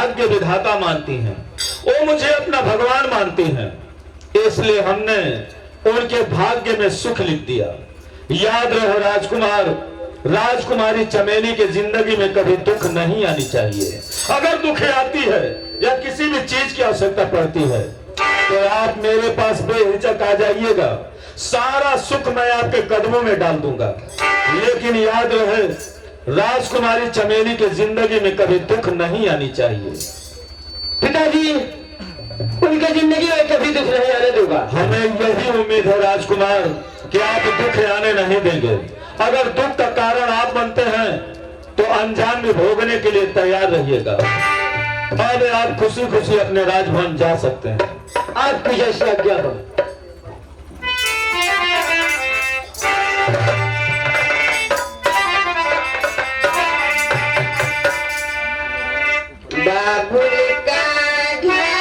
भाग्य विधाता मानती हैं, वो मुझे अपना भगवान मानती हैं, इसलिए हमने उनके भाग्य में सुख लिख दिया। याद रहे राजकुमार, राजकुमारी चमेली के जिंदगी में कभी दुख नहीं आनी चाहिए। अगर दुख आती है या किसी भी चीज की आवश्यकता पड़ती है तो आप मेरे पास बेहिचक आ जाइएगा, सारा सुख मैं आपके कदमों में डाल दूंगा। लेकिन याद रहे, राजकुमारी चमेली के जिंदगी में कभी दुख नहीं आनी चाहिए। पिताजी, उनके जिंदगी में कभी दुख नहीं आने दूंगा। हमें यही उम्मीद है राजकुमार कि आप दुख आने नहीं देंगे। अगर दुख का कारण आप बनते हैं तो अंजाम में भोगने के लिए तैयार रहिएगा। अब आप खुशी खुशी अपने राजभवन जा सकते हैं। आपकी जैसी आज्ञा हो। बाबुल का घर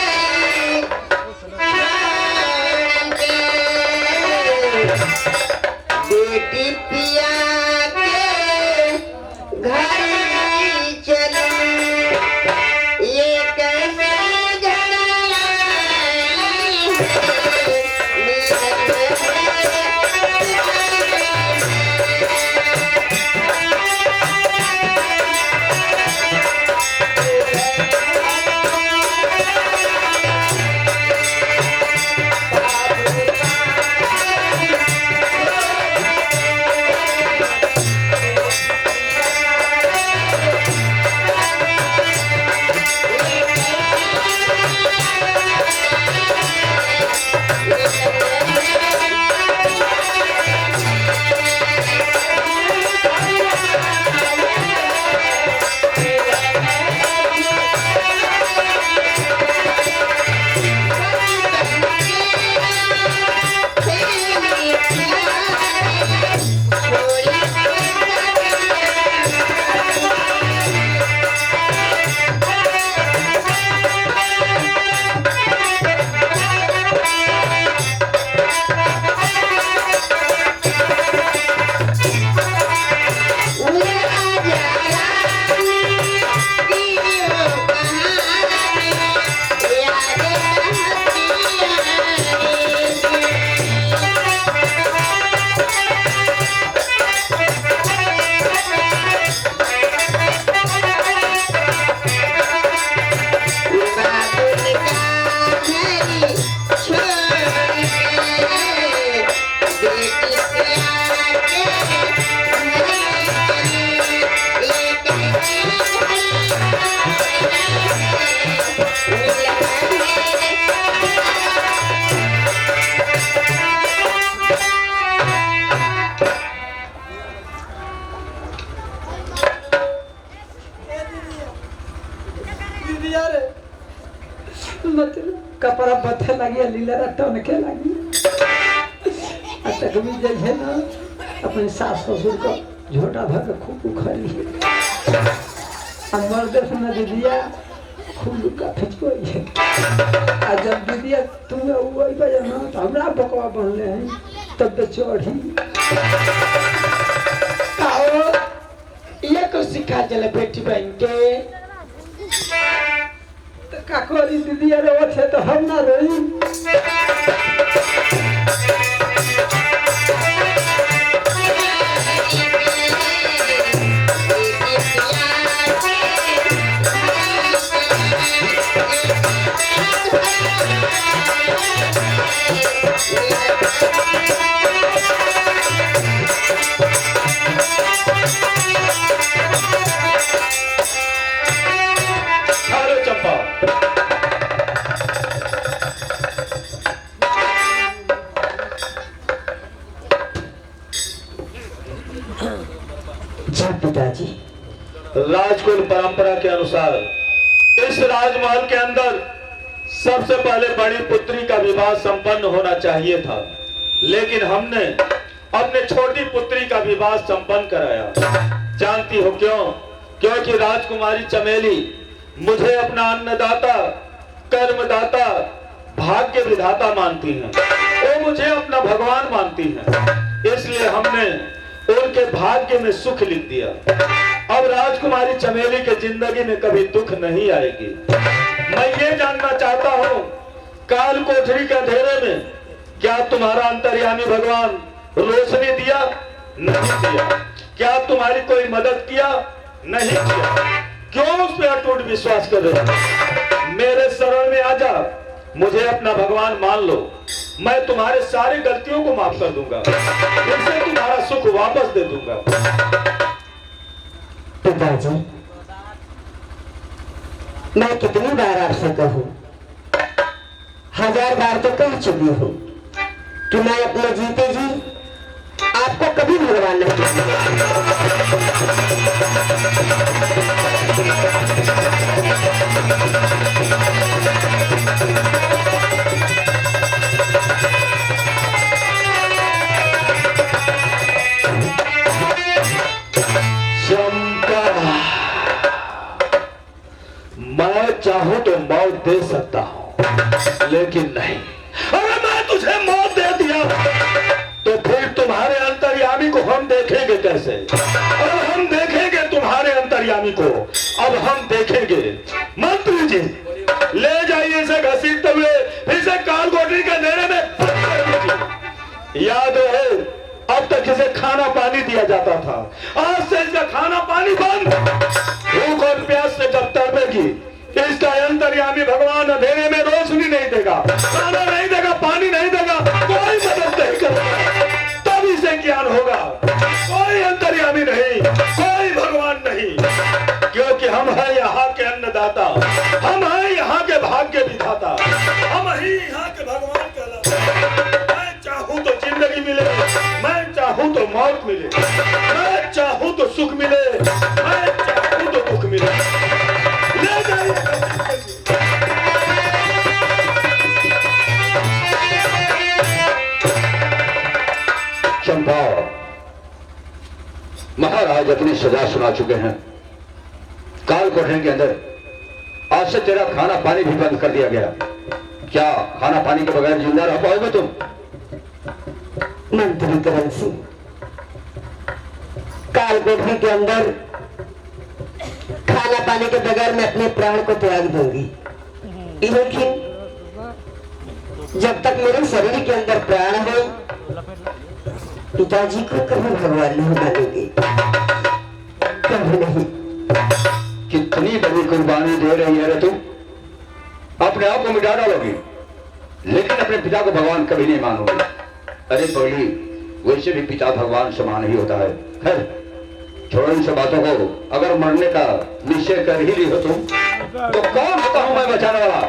बेटी पिया के घर चलो, ये कैसे कपड़ा बथे लगी, लीला टन के लगी। तक भी जैसे ना अपने सास ससुर का झोटा भर के खूब उखड़ी मर्द न दीदिया खूब लुका फिचको। जब दीदिया तुम वही बजे ना तो हमरा बकवा बनले हैं तब चढ़ी ये को सिखा चले बेटी बहन के काकोरी दीदिया रो थे तो हम ना रोई। पिताजी, राजकुल परंपरा के अनुसार इस राजमहल के अंदर सबसे पहले बड़ी पुत्री का विवाह संपन्न होना चाहिए था, लेकिन हमने अपने छोटी पुत्री का विवाह संपन्न कराया। जानती हो क्यों? क्योंकि राजकुमारी चमेली मुझे अपना अन्नदाता, कर्मदाता, भाग्य विधाता मानती हैं, वो मुझे अपना भगवान मानती हैं। इसलिए हमने उनके भाग्य में सुख लिख दिया। अब राजकुमारी चमेली के जिंदगी में कभी दुख नहीं आएगी। मैं ये जानना चाहता हूँ, काल कोठरी के अंधेरे में क्या तुम्हारा अंतर्यामी भगवान रोशनी दिया? नहीं दिया। क्या तुम्हारी कोई मदद किया? नहीं किया। क्यों उस पर अटूट विश्वास कर रहे हो? मेरे शरण में आजा, मुझे अपना भगवान मान लो, मैं तुम्हारे सारी गलतियों को माफ कर दूंगा, इससे तुम्हारा सुख वापस दे दूंगा। पिताजी, मैं कितनी बार आपसे कहूं, 1000 बार तो कह चुकी हूं कि मैं अपने जीते जी आपको कभी भगवान नहीं मैं चाहूं तो मौत दे सकता हूं, लेकिन नहीं, अगर मैं तुझे मौत दे दिया तो फिर तुम्हारे अंतर्यामी को हम देखेंगे कैसे? और हम देखेंगे तुम्हारे अंतर्यामी को, अब हम देखेंगे। मंत्री जी, ले जाइए इसे घसीटते हुए, इसे काल कोठरी के अंधेरे में। याद रहे, अब तक इसे खाना पानी दिया जाता था, आज से इसका खाना पानी बंद। भूख और प्यास से जब तड़पेगी, इसका अंतर्यामी भगवान अंधेरे में रोशनी नहीं देगा, खाना नहीं देगा, पानी नहीं देगा, कोई मदद नहीं करेगा, तब इसे ज्ञान होगा। कोई अंतर्यामी नहीं, कोई भगवान नहीं, क्योंकि हम हैं यहाँ के अन्नदाता, हम हैं यहाँ के भाग्य विधाता, हम ही यहाँ के भगवान कहलाते। मैं चाहूँ तो जिंदगी मिले, मैं चाहूँ तो मौत मिले, मैं चाहूँ तो सुख मिले, मैं चाहूँ तो दुख मिले। ले जाइए। चंपा, महाराज अपनी सजा सुना चुके हैं। काल कोठरी के अंदर आज से तेरा खाना पानी भी बंद कर दिया गया। क्या खाना पानी के बगैर जिंदा रह पाओगे तुम? मंत्री करण सिंह, काल कोठरी के अंदर खाना पानी के बगैर मैं अपने प्राण को त्याग दूंगी, लेकिन जब तक मेरे शरीर के अंदर प्राण है, पिताजी को कभी भगवान नहीं मानूंगी, कभी नहीं। कितनी बड़ी कुर्बानी दे रही है रे तुम? अपने आप को मिटा डालोगी, लेकिन अपने पिता को भगवान कभी नहीं मानोगे। अरे पगली, वैसे भी पिता भगवान समान ही होता है। खैर छोड़ो इन सब बातों को। अगर मरने का निश्चय कर ही ली हो तुम, तो कौन होता हूं मैं बचाने वाला?